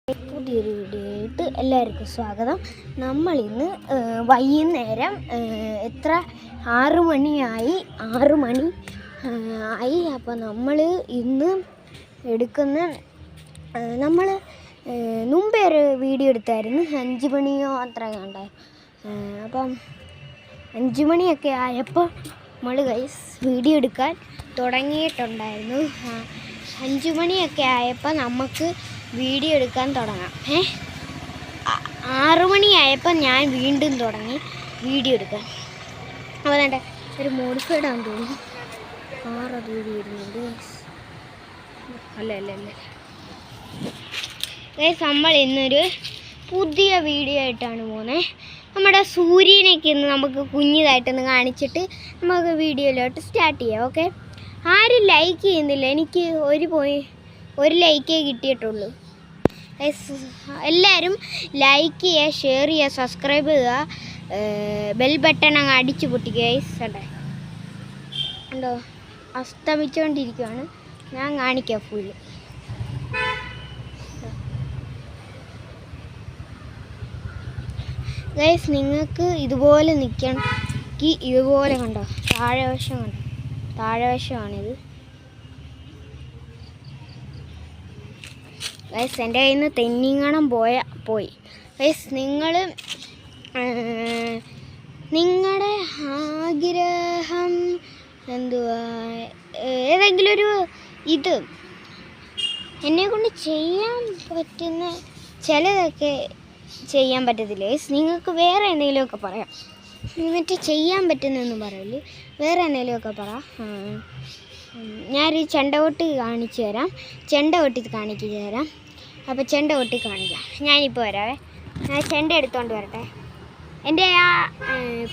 പുതിയൊരു വീഡിയോയിട്ട് എല്ലാവർക്കും സ്വാഗതം. നമ്മളിന്ന് വൈകുന്നേരം എത്ര 6 മണിയായി. അപ്പോൾ നമ്മൾ ഇന്ന് എടുക്കുന്ന നമ്മൾ മുമ്പേ ഒരു വീഡിയോ എടുത്തായിരുന്നു. 5 മണിയോ അത്ര കണ്ടായി. അപ്പം 5 മണിയൊക്കെ ആയപ്പോൾ നമ്മൾ വീഡിയോ എടുക്കാൻ തുടങ്ങിയിട്ടുണ്ടായിരുന്നു. 5 മണിയൊക്കെ ആയപ്പോൾ നമുക്ക് വീഡിയോ എടുക്കാൻ തുടങ്ങാം. 6 മണിയായപ്പോൾ ഞാൻ വീണ്ടും തുടങ്ങി വീഡിയോ എടുക്കാൻ. അപ്പോൾ വേണ്ട ഒരു മോഡിഫൈഡ് ആണെന്ന് തോന്നുന്നു. അത് വീഡിയോ ഇടുന്നുണ്ട്. അല്ല നമ്മൾ ഇന്നൊരു പുതിയ വീഡിയോ ആയിട്ടാണ് പോകുന്നത്. നമ്മുടെ സൂര്യനൊക്കെ ഇന്ന് നമുക്ക് കുഞ്ഞിതായിട്ടൊന്ന് കാണിച്ചിട്ട് നമുക്ക് വീഡിയോയിലോട്ട് സ്റ്റാർട്ട് ചെയ്യാം. ഓക്കെ, ആരും ലൈക്ക് ചെയ്യുന്നില്ല. എനിക്ക് ഒരു ലൈക്കേ കിട്ടിയിട്ടുള്ളൂ. എല്ലാവരും ലൈക്ക് ചെയ്യുക, ഷെയർ ചെയ്യുക, സബ്സ്ക്രൈബ് ചെയ്യുക, ബെൽ ബട്ടൺ അങ്ങ് അടിച്ചു പൊട്ടിക്കുക. ഉണ്ടോ അസ്തമിച്ചുകൊണ്ടിരിക്കുകയാണ്. ഞാൻ കാണിക്കാം ഫുള്ള്. ഗൈസ്, നിങ്ങൾക്ക് ഇതുപോലെ നിൽക്കണമെങ്കിൽ ഇതുപോലെ കണ്ടോ, താഴെവശമാണിത്. ഗൈസ്, എൻ്റെ കയ്യിൽ നിന്ന് തെന്നിങ്ങണം പോയി. ഗൈസ്, നിങ്ങളുടെ ആഗ്രഹം എന്തുവാ? ഏതെങ്കിലും ഒരു എന്നെക്കൊണ്ട് ചെയ്യാൻ പറ്റുന്ന ചിലതൊക്കെ ചെയ്യാൻ പറ്റത്തില്ല. ഗൈസ്, നിങ്ങൾക്ക് വേറെ എന്തെങ്കിലുമൊക്കെ പറയാം. എന്നിട്ട് ചെയ്യാൻ പറ്റുന്നതെന്ന് പറയില്ല, വേറെ എന്തെങ്കിലുമൊക്കെ പറ. ഞാനൊരു ചെണ്ടകൊട്ട് കാണിച്ചു തരാം. അപ്പോൾ ചെണ്ട കൊട്ടി കാണിക്കാം. ഞാനിപ്പോൾ വരാവേ. ഞാൻ ചെണ്ട എടുത്തുകൊണ്ട് വരട്ടെ. എൻ്റെ ആ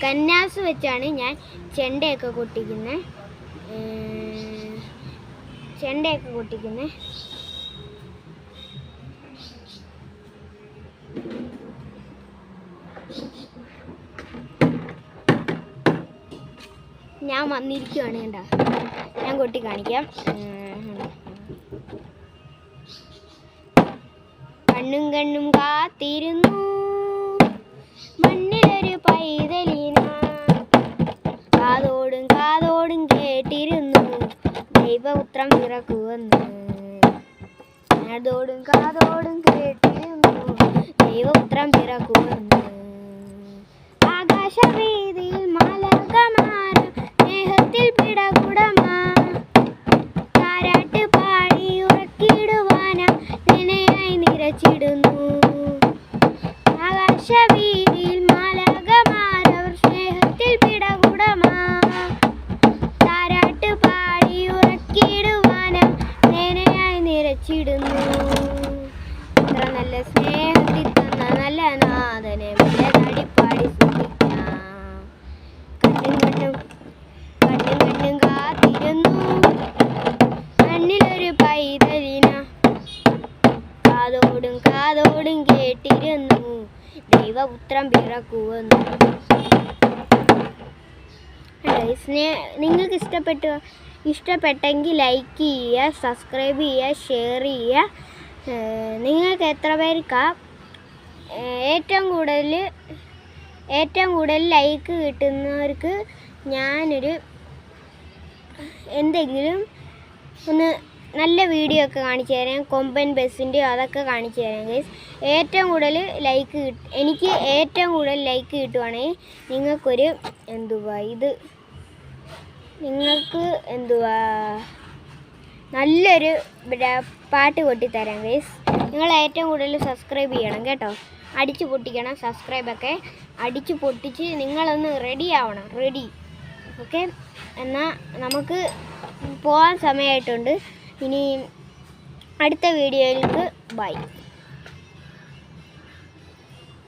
കന്നാസ് വെച്ചാണ് ഞാൻ ചെണ്ടയൊക്കെ കൊട്ടിക്കുന്നത്. ഞാൻ വന്നിരിക്കുകയാണ്. കണ്ടോ, ഞാൻ കൊട്ടി കാണിക്കാം. കണ്ണും കാത്തിരുന്നു മണ്ണിലൊരു പൈതലിന, കാതോടും കേട്ടിരുന്നു ദൈവപുത്രം പിറക്കുവെന്ന്. കാതോടും കേട്ടിരുന്നു ദൈവപുത്രം പിറക്കുവെന്ന്. ആകാശവീതിയിൽ മാലാഖമാരും സ്നേഹത്തിൽ പിടകുടമാ, താരാട്ട് പാടി ഉറക്കിടുവാനാ നിനയായി നിരച്ചിടുന്നു. ആകാശവീതിയിൽ മാലാഖമാരവർ സ്നേഹത്തിൽ പിടകുടമാ, താരാട്ട് പാടി ഉറക്കിടുവാനാ നിനയായി നിരച്ചിടുന്നു. ഇത്ര നല്ല സ്നേഹത്തിൽ തന്ന നല്ല നാഥനെ നടിപ്പാടി സ്തുതിക്കാം. കണ്ണും കാത്തിരുന്നു കണ്ണിലൊരു പൈതലിന, കാതോടും കേട്ടിരുന്നു ദൈവപുത്രം പിറക്കുവെന്നു. നിങ്ങൾക്ക് ഇഷ്ടപ്പെട്ടെങ്കിൽ ലൈക്ക് ചെയ്യുക, സബ്സ്ക്രൈബ് ചെയ്യുക, ഷെയർ ചെയ്യുക. നിങ്ങൾക്ക് എത്ര പേർക്കാ ഏറ്റവും കൂടുതൽ ലൈക്ക് കിട്ടുന്നവർക്ക് ഞാനൊരു എന്തെങ്കിലും ഒന്ന് നല്ല വീഡിയോ ഒക്കെ കാണിച്ചു തരാം. കൊമ്പൻ ബസ്സിൻ്റെയോ അതൊക്കെ കാണിച്ചു തരാം. ഗൈസ്, എനിക്ക് ഏറ്റവും കൂടുതൽ ലൈക്ക് കിട്ടുവാണെങ്കിൽ നിങ്ങൾക്ക് നല്ലൊരു പാട്ട് കൊട്ടിത്തരാം. ഗൈസ്, നിങ്ങൾ ഏറ്റവും കൂടുതൽ സബ്സ്ക്രൈബ് ചെയ്യണം കേട്ടോ. അടിച്ചു പൊട്ടിക്കണം. സബ്സ്ക്രൈബൊക്കെ അടിച്ചു പൊട്ടിച്ച് നിങ്ങളൊന്ന് റെഡി ആവണം. ഓക്കെ, എന്നാൽ നമുക്ക് പോകാൻ സമയമായിട്ടുണ്ട്. ഇനി അടുത്ത വീഡിയോയിലേക്ക് ബൈ.